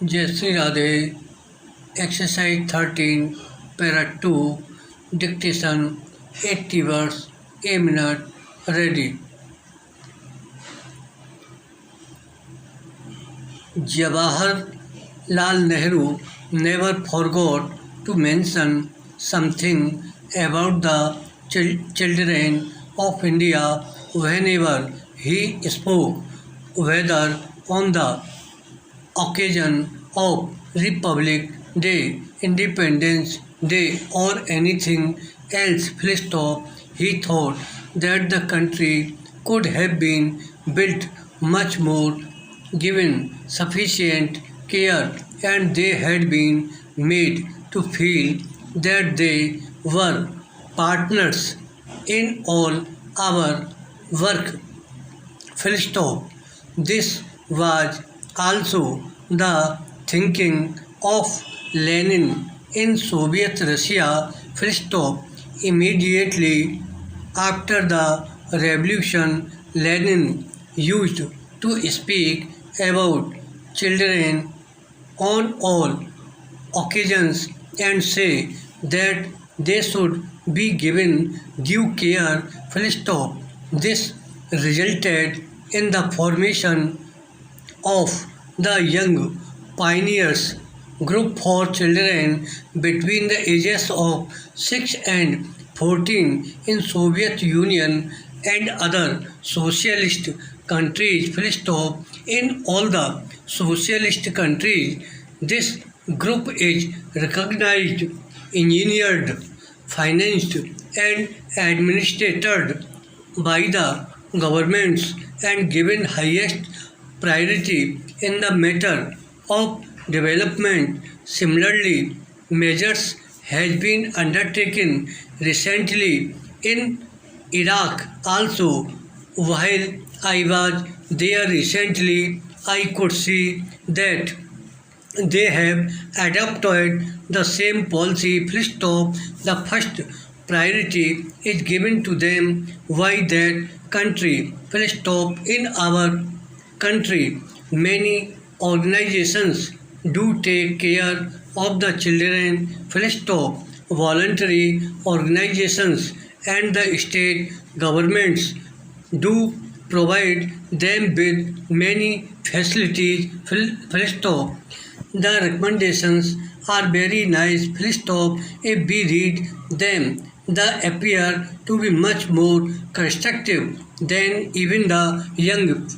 Jai Shri Radhe. Exercise 13 para 2 dictation 80 words a minute ready। Jawaharlal Nehru never forgot to mention something about the children of India whenever he spoke, whether on the occasion of Republic Day, Independence Day or anything else. He thought that the country could have been built much more given sufficient care and they had been made to feel that they were partners in all our work. This was also the thinking of Lenin in Soviet Russia. Immediately after the revolution, Lenin used to speak about children on all occasions and say that they should be given due care. This resulted in the formation of the Young Pioneers group for children between the ages of 6 and 14 in Soviet Union and other socialist countries. In all the socialist countries, this group is recognized, engineered, financed and administered by the governments and given highest priority in the matter of development. Similarly, measures has been undertaken recently in Iraq also. While I was there recently, I could see that they have adopted the same policy. The first priority is given to them. Why that country? In our country, many organizations do take care of the children. Voluntary organizations and the state governments do provide them with many facilities. The recommendations are very nice. If we read them, they appear to be much more constructive than even the young